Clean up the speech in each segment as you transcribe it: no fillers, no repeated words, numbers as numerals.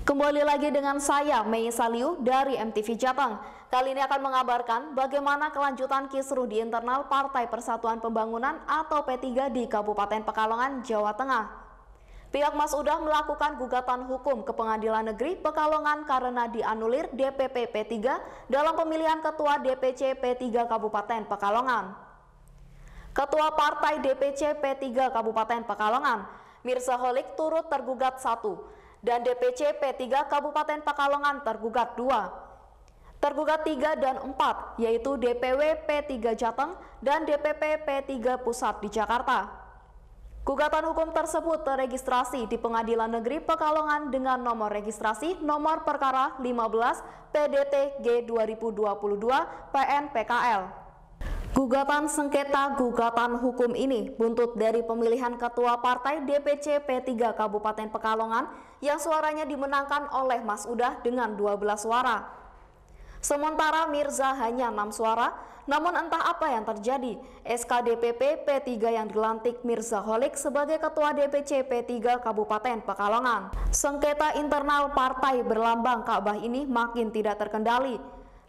Kembali lagi dengan saya, Mei Saliu dari MTV Jateng. Kali ini akan mengabarkan bagaimana kelanjutan kisruh di internal Partai Persatuan Pembangunan atau P3 di Kabupaten Pekalongan, Jawa Tengah. Pihak Mas'udah melakukan gugatan hukum ke Pengadilan Negeri Pekalongan karena dianulir DPP P3 dalam pemilihan Ketua DPC P3 Kabupaten Pekalongan. Ketua Partai DPC P3 Kabupaten Pekalongan, Mirza Holik turut tergugat 1. Dan DPC P3 Kabupaten Pekalongan tergugat 2. Tergugat 3 dan 4 yaitu DPW P3 Jateng dan DPP P3 Pusat di Jakarta. Gugatan hukum tersebut terregistrasi di Pengadilan Negeri Pekalongan dengan nomor registrasi nomor perkara 15 PDT G 2022 PN PKL. Gugatan sengketa gugatan hukum ini buntut dari pemilihan Ketua Partai DPC P3 Kabupaten Pekalongan yang suaranya dimenangkan oleh Mas'udah dengan 12 suara. Sementara Mirza hanya 6 suara, namun entah apa yang terjadi, SK DPP P3 yang dilantik Mirza Holik sebagai Ketua DPC P3 Kabupaten Pekalongan. Sengketa internal partai berlambang Ka'bah ini makin tidak terkendali.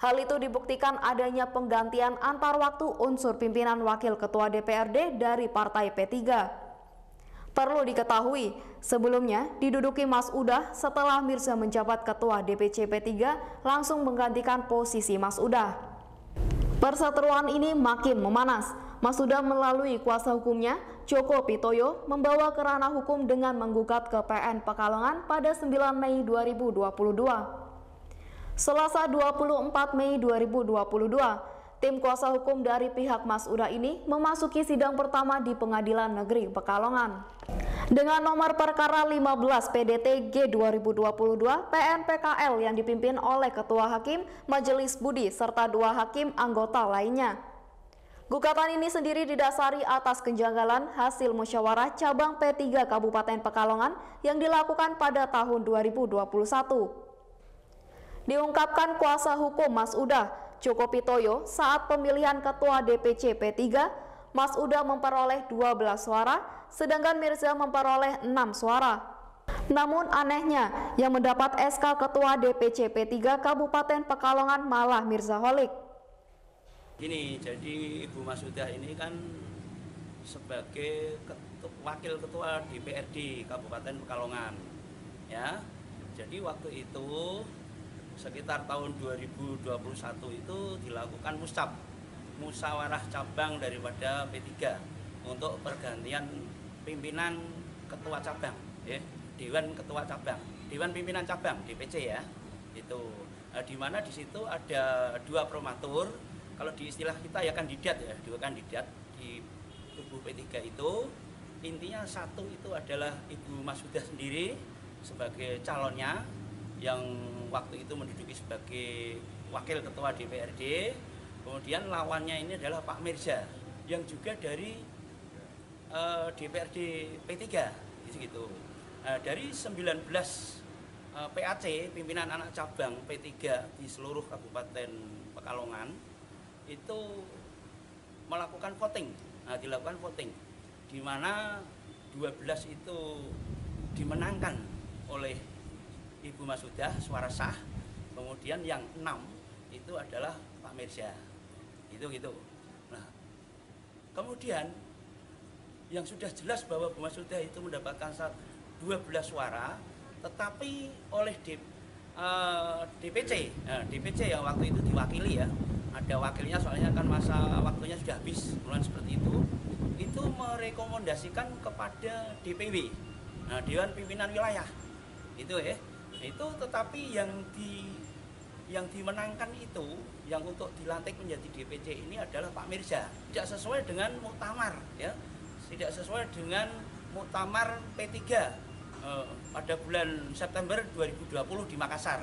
Hal itu dibuktikan adanya penggantian antar waktu unsur pimpinan wakil ketua DPRD dari Partai P3. Perlu diketahui, sebelumnya diduduki Mas'udah setelah Mirza menjabat ketua DPC P3 langsung menggantikan posisi Mas'udah. Perseteruan ini makin memanas. Mas'udah melalui kuasa hukumnya, Joko Pitoyo, membawa ke ranah hukum dengan menggugat ke PN Pekalongan pada 9 Mei 2022. Selasa 24 Mei 2022, tim kuasa hukum dari pihak Mas'udah ini memasuki sidang pertama di Pengadilan Negeri Pekalongan. Dengan nomor perkara 15 PDT G 2022 PN PKL yang dipimpin oleh Ketua Hakim Majelis Budi serta 2 hakim anggota lainnya. Gugatan ini sendiri didasari atas kejanggalan hasil musyawarah cabang P3 Kabupaten Pekalongan yang dilakukan pada tahun 2021. Diungkapkan kuasa hukum Mas'udah, Joko Pitoyo, saat pemilihan Ketua DPC P3, Mas'udah memperoleh 12 suara, sedangkan Mirza memperoleh 6 suara. Namun anehnya, yang mendapat SK Ketua DPC P3 Kabupaten Pekalongan malah Mirza Holik. Gini, jadi Ibu Mas'udah ini kan sebagai wakil ketua DPRD Kabupaten Pekalongan, ya. Jadi waktu itu sekitar tahun 2021 itu dilakukan musyawarah cabang daripada P3 untuk pergantian pimpinan ketua cabang, ya, Dewan Ketua Cabang, Dewan Pimpinan Cabang DPC, ya. Itu di mana di situ ada 2 promotor, kalau di istilah kita ya kandidat, ya, 2 kandidat di tubuh P3 itu. Intinya 1 itu adalah Ibu Mas'udah sendiri sebagai calonnya yang waktu itu menduduki sebagai wakil ketua DPRD. Kemudian lawannya ini adalah Pak Mirza yang juga dari DPRD P3 gitu. Dari 19 PAC pimpinan anak cabang P3 di seluruh Kabupaten Pekalongan itu melakukan voting. Dilakukan voting di mana 12 itu dimenangkan oleh Ibu Mas'udah suara sah, kemudian yang 6 itu adalah Pak Mirza, itu gitu. Nah, kemudian yang sudah jelas bahwa Bu Mas'udah itu mendapatkan 12 suara, tetapi oleh DPC, DPC yang waktu itu diwakili, ya, ada wakilnya soalnya kan masa waktunya sudah habis, bulan seperti itu merekomendasikan kepada DPW, Dewan Pimpinan Wilayah, itu ya. Itu tetapi yang dimenangkan itu, yang untuk dilantik menjadi DPC ini adalah Pak Mirza. Tidak sesuai dengan muktamar, ya, tidak sesuai dengan muktamar P3 pada bulan September 2020 di Makassar.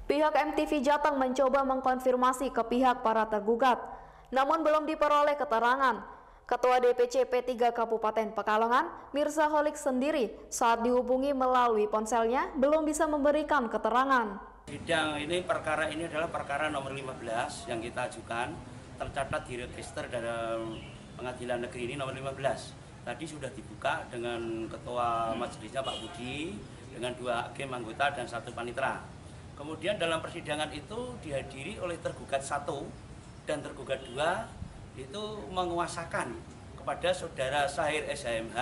Pihak MTV Jateng mencoba mengkonfirmasi ke pihak para tergugat, namun belum diperoleh keterangan. Ketua DPC P3 Kabupaten Pekalongan, Mirza Holik sendiri saat dihubungi melalui ponselnya belum bisa memberikan keterangan. Sidang ini, perkara ini adalah perkara nomor 15 yang kita ajukan, tercatat di register dalam Pengadilan Negeri ini nomor 15. Tadi sudah dibuka dengan Ketua Majelisnya Pak Budi, dengan 2 hakim anggota dan 1 panitera. Kemudian dalam persidangan itu dihadiri oleh tergugat 1 dan tergugat 2 itu menguasakan kepada saudara Syahir SHMH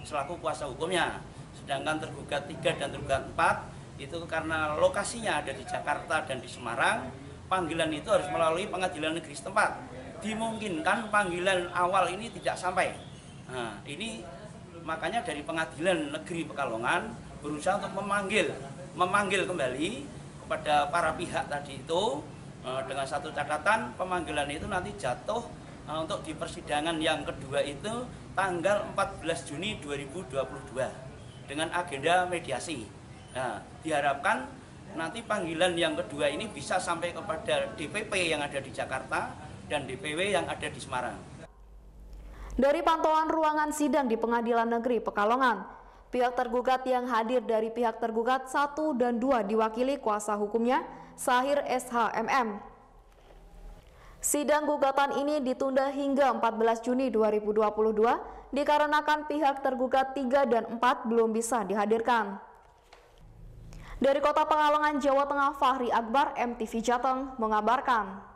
selaku kuasa hukumnya. Sedangkan tergugat 3 dan tergugat 4 itu karena lokasinya ada di Jakarta dan di Semarang, panggilan itu harus melalui pengadilan negeri setempat. Dimungkinkan panggilan awal ini tidak sampai. Nah, ini makanya dari pengadilan negeri Pekalongan berusaha untuk memanggil kembali kepada para pihak tadi itu dengan satu catatan, pemanggilan itu nanti jatuh untuk di persidangan yang kedua itu tanggal 14 Juni 2022 dengan agenda mediasi. Nah, diharapkan nanti panggilan yang kedua ini bisa sampai kepada DPP yang ada di Jakarta dan DPW yang ada di Semarang. Dari pantauan ruangan sidang di Pengadilan Negeri Pekalongan, pihak tergugat yang hadir dari pihak tergugat 1 dan 2 diwakili kuasa hukumnya Syahir SHMM. Sidang gugatan ini ditunda hingga 14 Juni 2022 dikarenakan pihak tergugat 3 dan 4 belum bisa dihadirkan. Dari Kota Pekalongan, Jawa Tengah, Fahri Akbar, MTV Jateng mengabarkan.